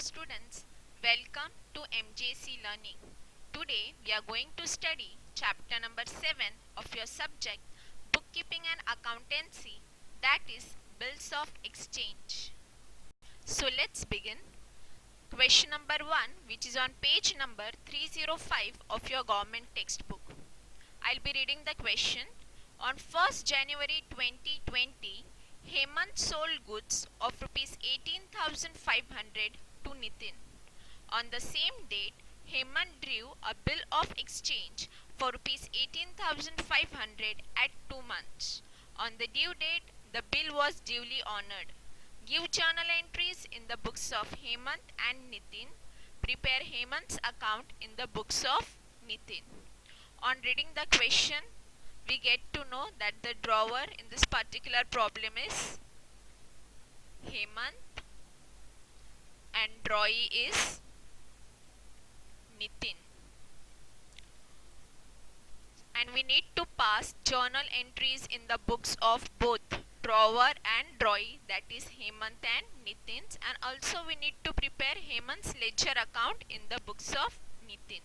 students, welcome to MJC Learning. Today we are going to study chapter number 7 of your subject Bookkeeping and Accountancy, that is Bills of Exchange. So let's begin. Question number 1, which is on page number 305 of your government textbook. I'll be reading the question. On 1st January 2020, Hemant sold goods of rupees 18,500 to Nitin. On the same date, Hemant drew a bill of exchange for rupees 18,500 at 2 months. On the due date, the bill was duly honored. Give journal entries in the books of Hemant and Nitin. Prepare Hemant's account in the books of Nitin. On reading the question, we get to know that the drawer in this particular problem is Hemant and drawee is Nitin. And we need to pass journal entries in the books of both drawer and drawee, that is Hemant and Nitin's, and also we need to prepare Hemant's ledger account in the books of Nitin.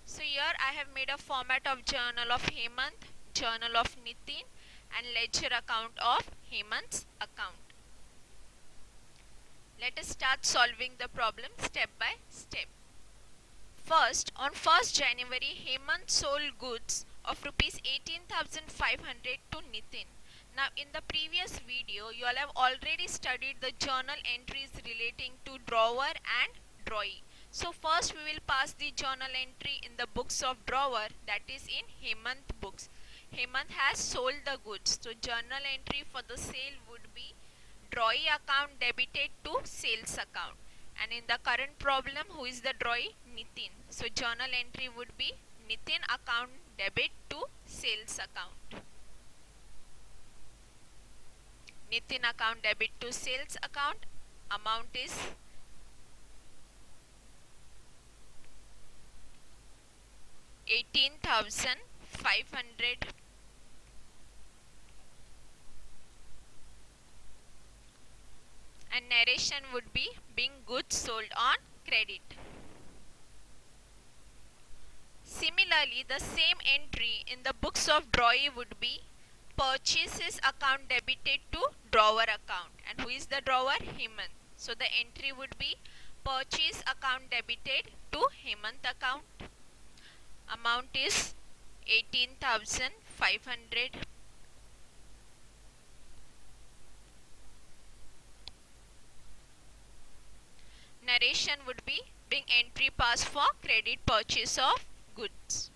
So here I have made a format of journal of Hemant, journal of Nitin, and ledger account of Hemant's account. Let us start solving the problem step by step. First, on 1st January, Hemant sold goods of rupees 18,500 to Nitin. Now in the previous video, you all have already studied the journal entries relating to drawer and drawee. So first we will pass the journal entry in the books of drawer, that is in Hemant books. Hemant has sold the goods. So journal entry for the sale would be drawee account debited to sales account. And in the current problem, who is the drawee? Nitin. So journal entry would be Nitin account debit to sales account. Nitin account debit to sales account. Amount is 18,500. And narration would be being goods sold on credit. Similarly, the same entry in the books of drawee would be purchases account debited to drawer account. And who is the drawer? Hemant. So the entry would be purchase account debited to Hemant account. Amount is 18,500. Narration would be being entry passed for credit purchase of goods.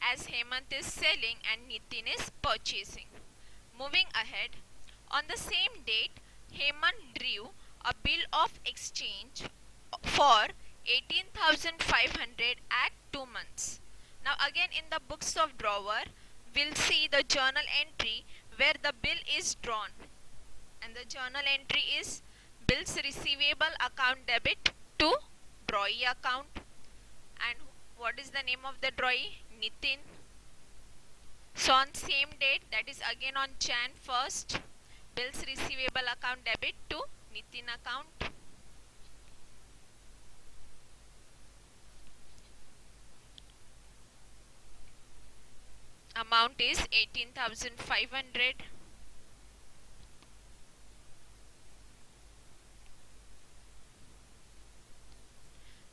As Hemant is selling and Nitin is purchasing. Moving ahead, on the same date, Hemant drew a bill of exchange for 18,500 at 2 months. Now again in the books of drawer, we'll see the journal entry where the bill is drawn. And the journal entry is bills receivable account debit to drawee account. And what is the name of the drawee? Nitin. So on same date, that is again on Jan 1st, bills receivable account debit to Nitin account. Amount is 18,500.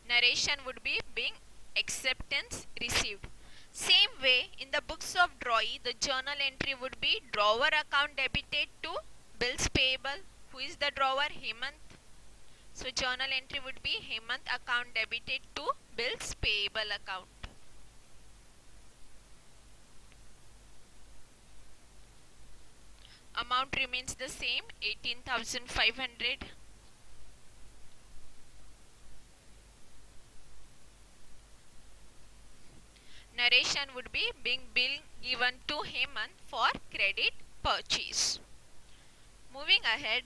Narration would be being acceptance received. Same way, in the books of drawee, the journal entry would be drawer account debited to bills payable. Who is the drawer? Hemant. So journal entry would be Hemant account debited to bills payable account. Amount remains the same, 18,500. Narration would be being bill given to Hemant for credit purchase. Moving ahead,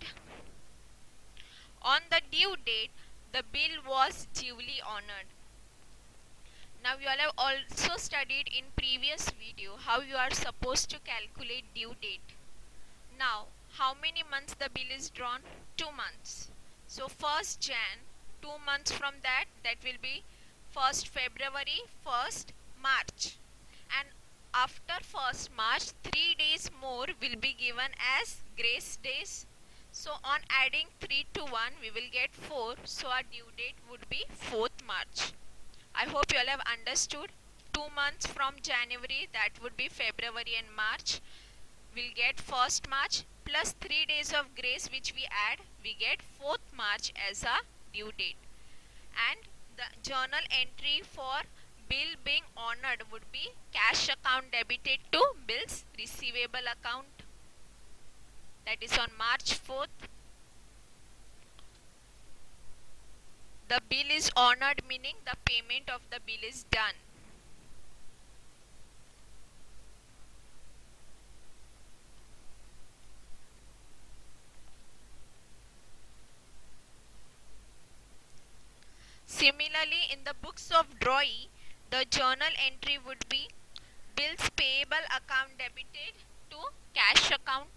on the due date, the bill was duly honored. Now you all have also studied in previous video how you are supposed to calculate due date. Now, How many months the bill is drawn? 2 months. So 1st Jan, 2 months from that, that will be 1st February, 1st March. And after 1st March, 3 days more will be given as grace days. So on adding 3 to 1, we will get 4. So our due date would be 4th March. I hope you all have understood. 2 months from January, that would be February and March. We'll get 1st March plus 3 days of grace which we add. We get 4th March as a due date. And the journal entry for bill being honored would be cash account debited to bills receivable account. That is on March 4th. The bill is honored, meaning the payment of the bill is done. Similarly, in the books of drawee, the journal entry would be bills payable account debited to cash account.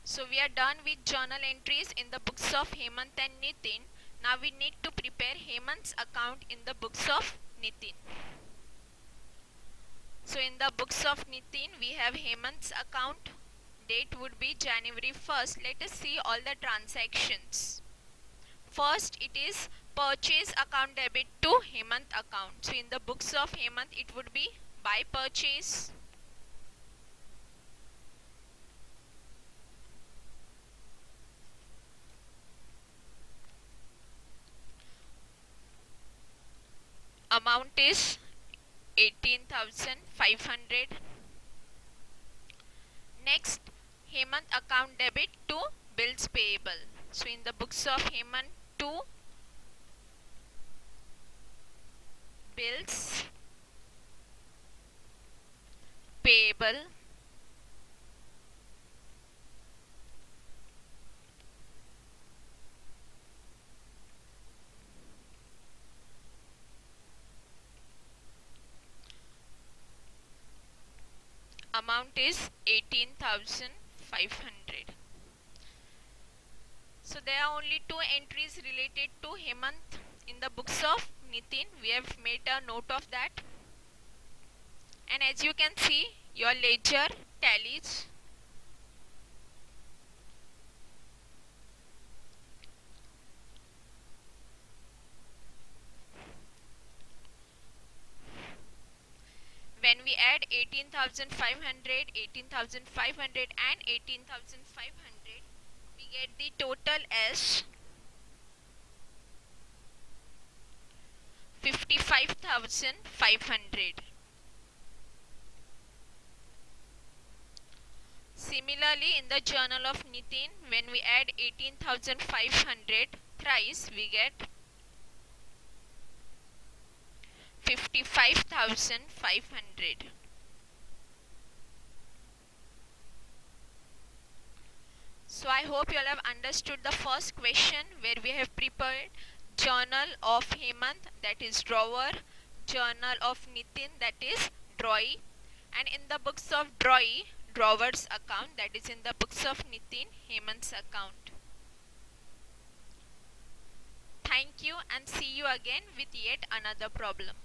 So we are done with journal entries in the books of Hemant and Nitin. Now we need to prepare Hemant's account in the books of Nitin. So in the books of Nitin, we have Hemant's account. Date would be January 1st. Let us see all the transactions. First, it is purchase account debit to Hemant account. So in the books of Hemant, it would be by purchase. Amount is 18,500. Next, Hemant account debit to bills payable. So in the books of Hemant, to bills payable, amount is 18,500. So there are only 2 entries related to Hemant in the books of Nitin. We have made a note of that. And as you can see, your ledger tallies. When we add 18,500, 18,500 and 18,500, we get the total as 55,500. Similarly, in the journal of Nitin, when we add 18,500 thrice, we get 55,500. So I hope you all have understood the first question, where we have prepared journal of Hemant, that is drawer, journal of Nitin, that is drawee, and in the books of drawee, drawer's account, that is in the books of Nitin, Hemant's account. Thank you and see you again with yet another problem.